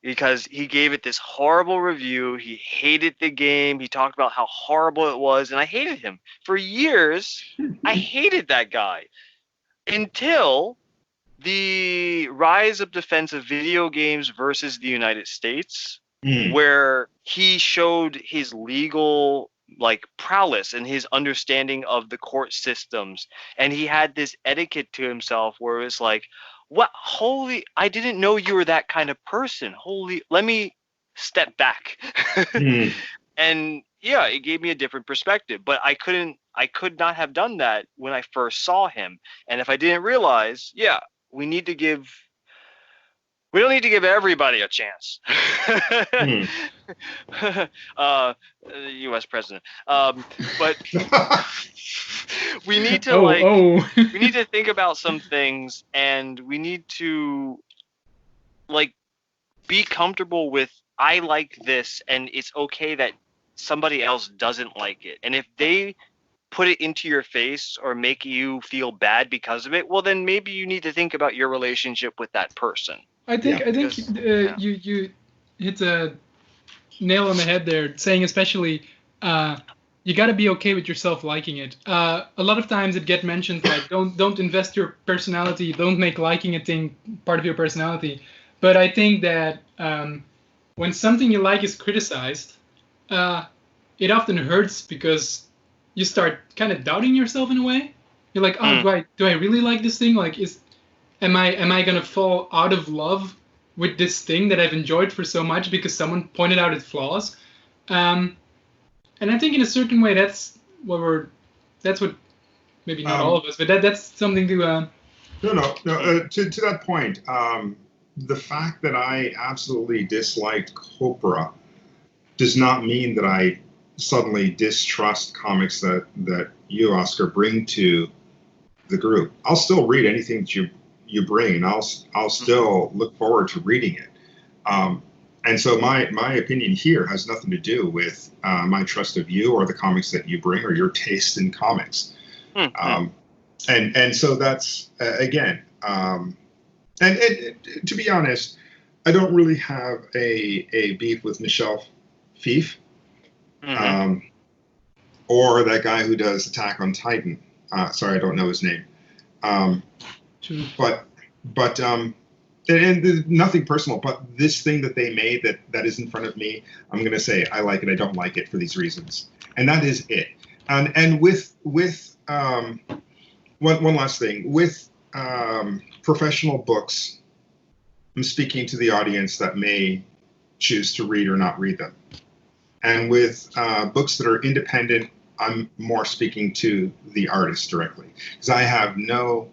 because he gave it this horrible review. He hated the game. He talked about how horrible it was, and I hated him. For years, I hated that guy until the rise of defense of video games versus the United States, where he showed his legal like prowess and his understanding of the court systems, and he had this etiquette to himself where it was like, what, holy, I didn't know you were that kind of person, holy, let me step back. And yeah, it gave me a different perspective, but I could not have done that when I first saw him. And if I didn't realize, we don't need to give everybody a chance. The U.S. president. But we need to we need to think about some things, and we need to like be comfortable with, I like this, and it's okay that somebody else doesn't like it. And if they put it into your face or make you feel bad because of it, well, then maybe you need to think about your relationship with that person. I think you hit a nail on the head there, saying especially you got to be okay with yourself liking it. A lot of times it gets mentioned like don't invest your personality, don't make liking a thing part of your personality. But I think that when something you like is criticized, it often hurts because you start kind of doubting yourself in a way. You're like, do I really like this thing? Like, am I gonna fall out of love with this thing that I've enjoyed for so much because someone pointed out its flaws? And I think in a certain way that's what maybe not all of us, but that's something to. No. To that point, the fact that I absolutely disliked Copra does not mean that I suddenly distrust comics that you, Oscar, bring to the group. I'll still read anything that you bring, and I'll still look forward to reading it. And so my opinion here has nothing to do with my trust of you or the comics that you bring or your taste in comics. And so that's, again, and to be honest, I don't really have a beef with Michel Fiffe, or that guy who does Attack on Titan. Sorry, I don't know his name. But and nothing personal, but this thing that they made that is in front of me, I'm going to say I like it, I don't like it for these reasons. And that is it. And with one last thing, with professional books, I'm speaking to the audience that may choose to read or not read them. And with books that are independent, I'm more speaking to the artist directly, because I have no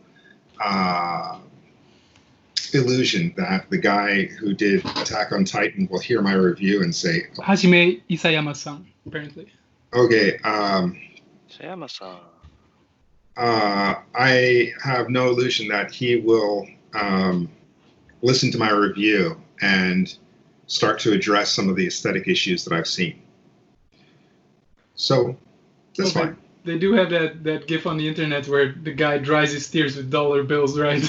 illusion that the guy who did Attack on Titan will hear my review and say, Hajime Isayama-san, apparently. Okay. Isayama-san. I have no illusion that he will listen to my review and start to address some of the aesthetic issues that I've seen. So that's fine. They do have that gif on the internet where the guy dries his tears with dollar bills, right?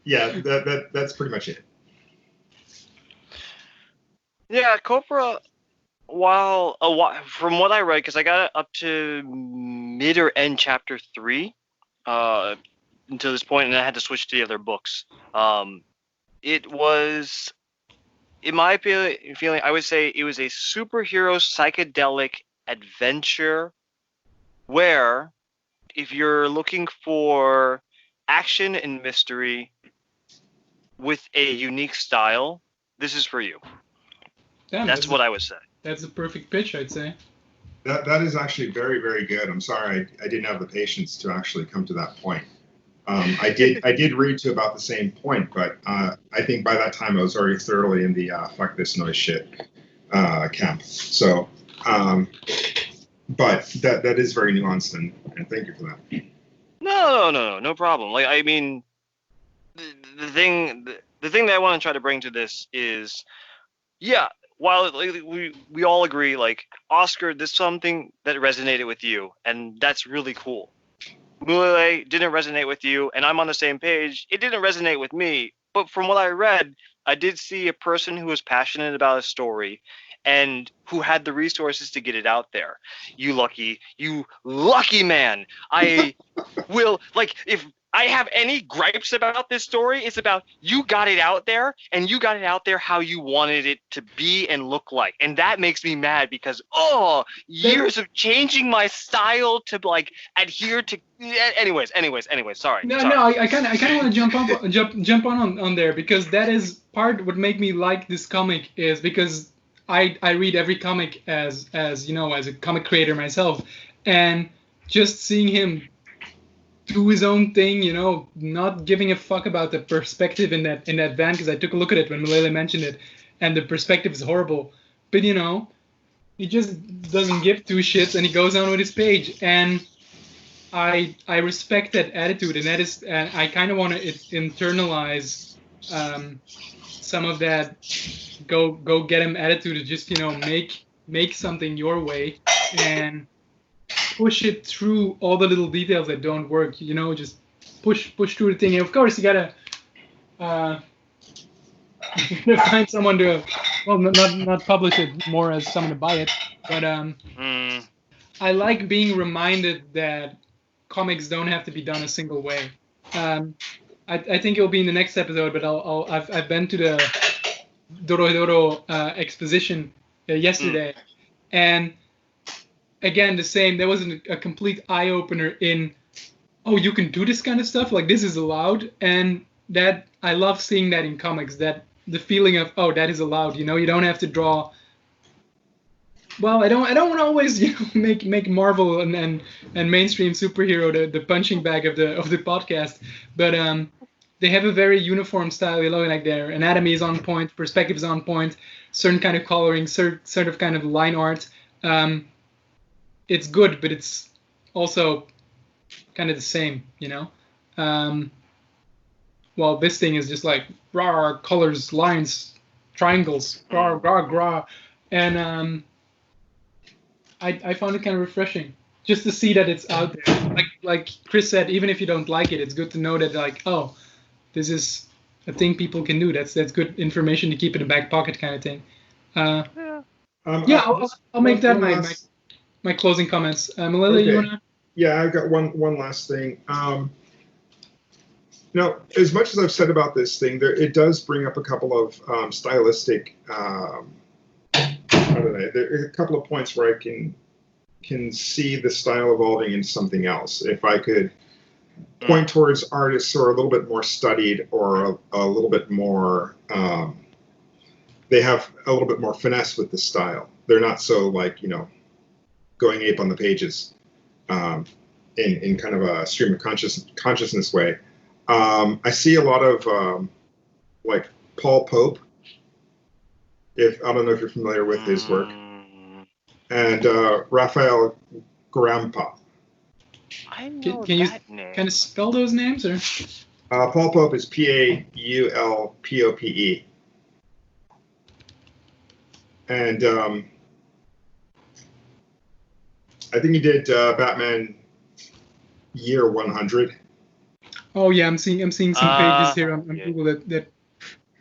Yeah, that's pretty much it. Yeah, Copra, while from what I read, because I got it up to mid or end chapter 3 until this point, and I had to switch to the other books. It was, in my feeling, I would say it was a superhero psychedelic adventure where, if you're looking for action and mystery with a unique style, this is for you. Damn, that's what I would say. That's a perfect pitch, I'd say. That is actually very, very good. I'm sorry I didn't have the patience to actually come to that point. I did read to about the same point, but I think by that time I was already thoroughly in the fuck this noise shit camp. So, but that is very nuanced, and thank you for that. No problem. Like, I mean, the thing that I want to try to bring to this is, yeah, while we all agree, like, Oscar, this is something that resonated with you, and that's really cool. Mulele didn't resonate with you, and I'm on the same page. It didn't resonate with me, but from what I read, I did see a person who was passionate about a story and who had the resources to get it out there. You lucky man. I will, like, if I have any gripes about this story, it's about you got it out there, and you got it out there how you wanted it to be and look like. And that makes me mad because, years of changing my style to, like, adhere to... Anyways, sorry. No, I kind of want to jump on there, because that is part what made me like this comic, is because I read every comic as you know, as a comic creator myself, and just seeing him do his own thing, you know, not giving a fuck about the perspective in that van, because I took a look at it when Mulele mentioned it, and the perspective is horrible. But, you know, he just doesn't give two shits, and he goes on with his page, and I respect that attitude, and that is, I kind of want to internalize some of that go get him attitude to just, you know, make something your way and push it through all the little details that don't work, you know, just push through the thing. And of course, you gotta find someone to, well, not publish it more as someone to buy it, but I like being reminded that comics don't have to be done a single way. I think it'll be in the next episode, but I've been to the Dorohedoro exposition yesterday, and again, the same. There was a complete eye-opener in, oh, you can do this kind of stuff? Like, this is allowed? And that, I love seeing that in comics, that the feeling of, oh, that is allowed. You know, you don't have to draw... Well, I don't want to always, you know, make Marvel and mainstream superhero the punching bag of the podcast, but they have a very uniform style, you know, like their anatomy is on point, perspective is on point, certain kind of coloring, sort of kind of line art. It's good, but it's also kind of the same, you know. Well, this thing is just like raw colors, lines, triangles, rah. And I found it kind of refreshing just to see that it's out there. Like Chris said, even if you don't like it, it's good to know that like, oh, this is a thing people can do. That's good information to keep in the back pocket kind of thing. I'll make that my closing comments. Mulele, okay. you wanna? Yeah, I've got one last thing. Now, as much as I've said about this thing, it does bring up a couple of stylistic. There are a couple of points where I can see the style evolving into something else. If I could point towards artists who are a little bit more studied or a little bit more, they have a little bit more finesse with the style. They're not so like, going ape on the pages in kind of a stream of consciousness way. I see a lot of like Paul Pope. I don't know if you're familiar with his work, and Raphael Grampa. I know Can you name. kind of spell those names, or? Paul Pope is Paulpope, and I think he did Batman Year 100. Oh yeah, I'm seeing some pages here on Google that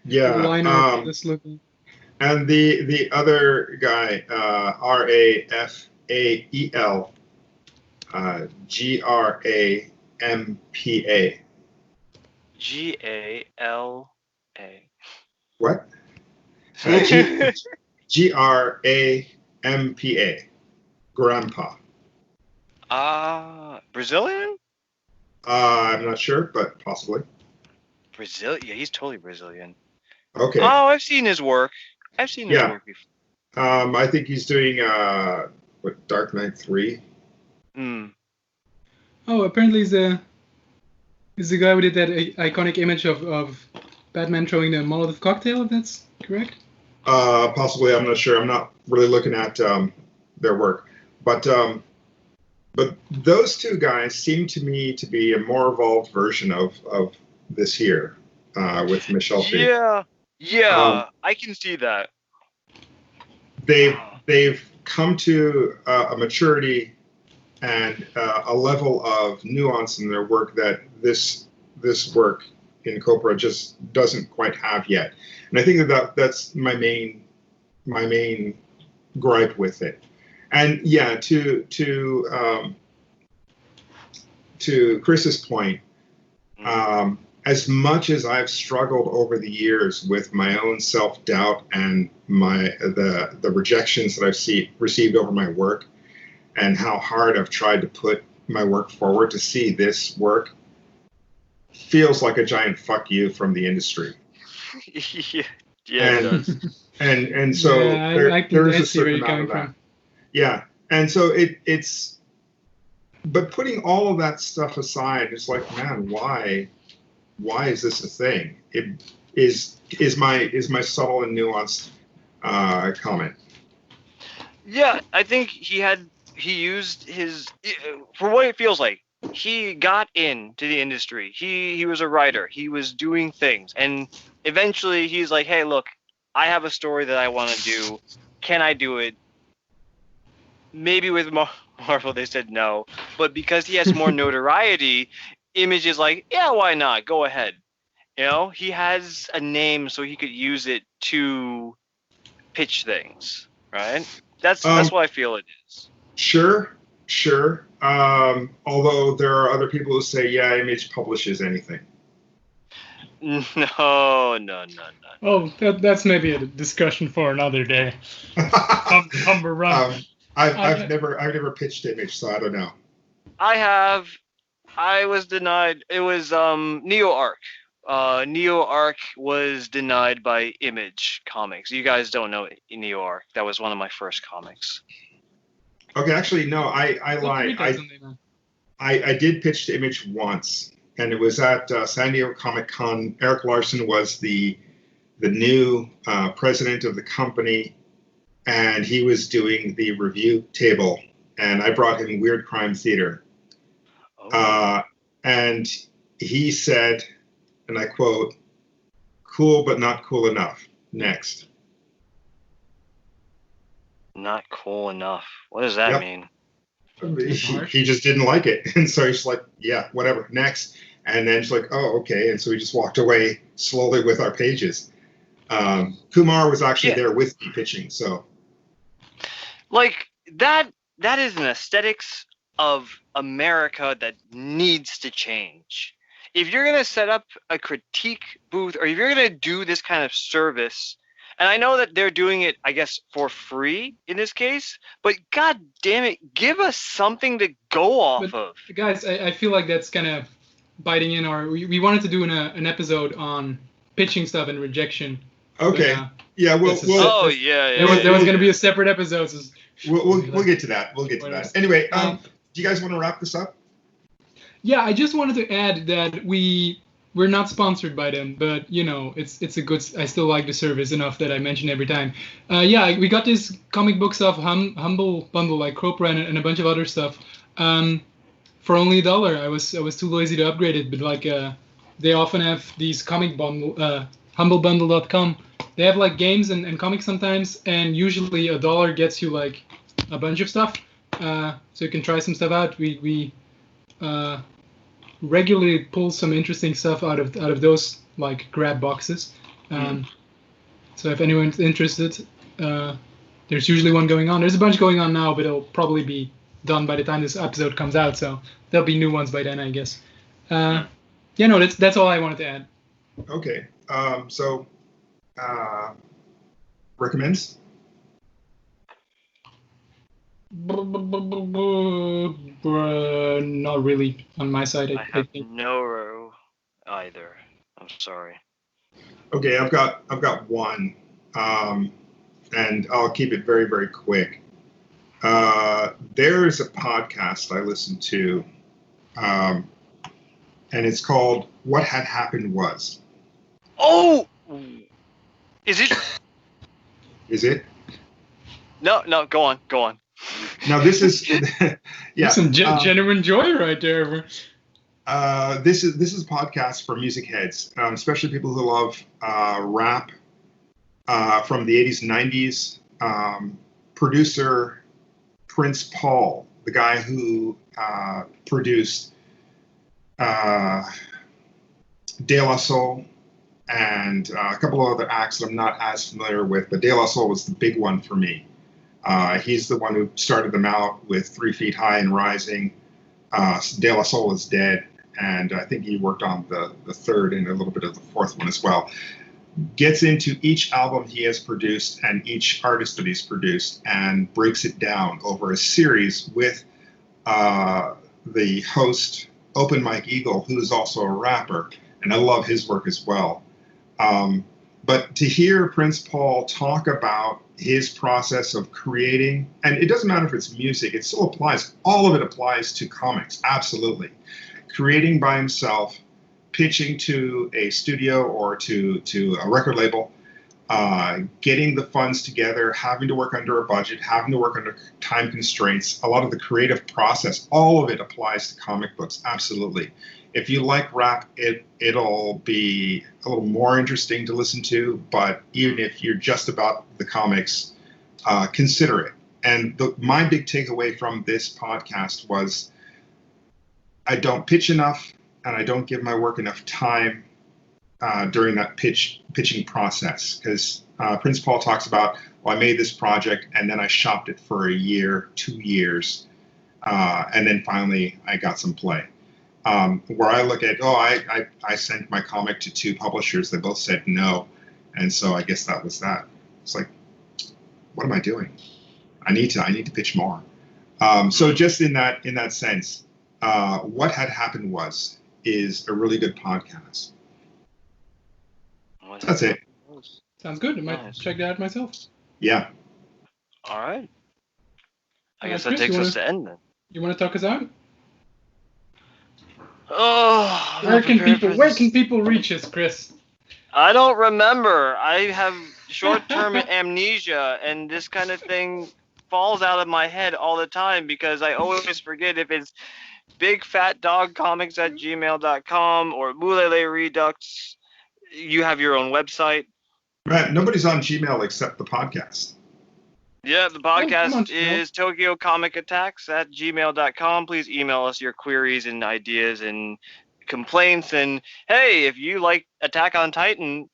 line art this looking. And the other guy, Rafael Grampa. Gala. What? Grampa. Grandpa. Brazilian? I'm not sure, but possibly. Brazil? Yeah, he's totally Brazilian. Okay. Oh, I've seen his work. His work before. I think he's doing Dark Knight 3. Oh, apparently he's the guy who did that iconic image of Batman throwing the Molotov cocktail, if that's correct? Possibly, I'm not sure. I'm not really looking at their work. But those two guys seem to me to be a more evolved version of this here with Michel. Yeah, I can see that. They've come to a maturity and a level of nuance in their work that this work in Copra just doesn't quite have yet. And I think that's my main gripe with it. And yeah, to Chris's point, as much as I've struggled over the years with my own self-doubt and the rejections that I've received over my work, and how hard I've tried to put my work forward, to see this work feels like a giant fuck you from the industry. Yeah, it does. And so there is a certain amount of that. From. Yeah, and so it's. But putting all of that stuff aside, it's like, man, why is this a thing? It is my subtle and nuanced comment. Yeah, I think he used his, for what it feels like, he got into the industry. He was a writer. He was doing things, and eventually he's like, hey, look, I have a story that I want to do. Can I do it? Maybe with Marvel they said no, but because he has more notoriety, Image is like, yeah, why not? Go ahead. He has a name, so he could use it to pitch things, right? That's what I feel it is. Sure. Although there are other people who say, yeah, Image publishes anything. No. Oh, that's maybe a discussion for another day. Humber run. I've never pitched Image, so I don't know. I have. I was denied. It was NeoArc. NeoArc was denied by Image Comics. You guys don't know NeoArc. That was one of my first comics. Okay, actually, no, I lied. I did pitch to Image once, and it was at San Diego Comic-Con. Eric Larson was the new president of the company, and he was doing the review table, and I brought him Weird Crime Theater. And he said, and I quote, "Cool, but not cool enough. Next." Not cool enough. What does that mean? He just didn't like it. And so he's like, yeah, whatever, next. And then she's like, oh, okay. And so we just walked away slowly with our pages. Kumar was actually there with me pitching. So, like, that is an aesthetics of America that needs to change. If you're going to set up a critique booth, or if you're going to do this kind of service, and I know that they're doing it, I guess, for free in this case, but god damn it, give us something to go off of. Guys, I feel like that's kind of biting in, or we wanted to do an episode on pitching stuff and rejection. Okay. But, yeah, there was going to be a separate episode. So we'll get to that. We'll get to that. Anyway, do you guys want to wrap this up? Yeah, I just wanted to add that we're not sponsored by them, but it's a good. I still like the service enough that I mention every time. We got this comic book stuff, humble bundle like Copra and a bunch of other stuff, for only $1. I was too lazy to upgrade it, but like they often have these comic bundle, humblebundle.com. They have like games and comics sometimes, and usually $1 gets you like a bunch of stuff, so you can try some stuff out. We regularly pull some interesting stuff out of those like grab boxes. So if anyone's interested, there's usually one going on. There's a bunch going on now, but it'll probably be done by the time this episode comes out, so there'll be new ones by then, I guess. That's all I wanted to add. Okay. Recommends? Not really on my side. I have no either. I'm sorry. Okay, I've got one, and I'll keep it very, very quick. There's a podcast I listen to, and it's called "What Had Happened Was." Oh, is it? Is it? No, go on. Now this is some genuine joy right there. This is a podcast for music heads, especially people who love rap from the 80s and 90s. Producer Prince Paul, the guy who produced De La Soul and a couple of other acts that I'm not as familiar with, but De La Soul was the big one for me. He's the one who started them out with 3 Feet High and Rising. De La Soul is Dead, and I think he worked on the third and a little bit of the fourth one as well. Gets into each album he has produced and each artist that he's produced and breaks it down over a series with the host, Open Mike Eagle, who is also a rapper, and I love his work as well. But to hear Prince Paul talk about his process of creating, and it doesn't matter if it's music, it still applies. All of it applies to comics, absolutely. Creating by himself, pitching to a studio or to a record label, getting the funds together, having to work under a budget, having to work under time constraints, a lot of the creative process, all of it applies to comic books, absolutely. If you like rap, it'll be a little more interesting to listen to, but even if you're just about the comics, consider it. And my big takeaway from this podcast was I don't pitch enough and I don't give my work enough time during that pitching process, because Prince Paul talks about, well, I made this project and then I shopped it for a year, 2 years, and then finally I got some play. Where I look at, I sent my comic to 2 publishers. They both said no. And so I guess that was that. It's like, what am I doing? I need to pitch more. So just in that sense, What Had Happened is a really good podcast. That's it. Sounds good. I might check that out myself. Yeah. All right. I guess that takes us to end then. You want to talk us out? Oh, where can people reach us, Chris? I don't remember. I have short-term amnesia, and this kind of thing falls out of my head all the time because I always forget if it's bigfatdogcomics@gmail.com or Mulele Redux. You have your own website. Matt, nobody's on Gmail except the podcast. Yeah, the podcast is TokyoComicAttacks@gmail.com. Please email us your queries and ideas and complaints. And hey, if you like Attack on Titan,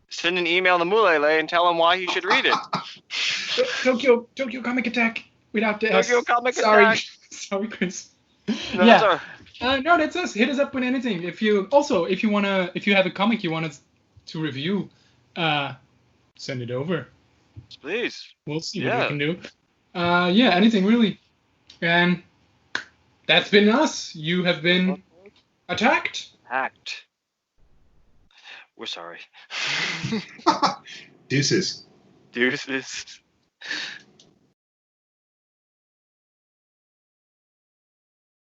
send an email to Mulele and tell him why he should read it. Tokyo Comic Attack without the S. Tokyo Comic Sorry. Attack. Sorry, Chris. No, yeah. No, that's us. Hit us up with anything. If you have a comic you want us to review, send it over. Please. We'll see what we can do. Anything really. And that's been us. You have been attacked. Hacked. We're sorry. Deuces. Deuces.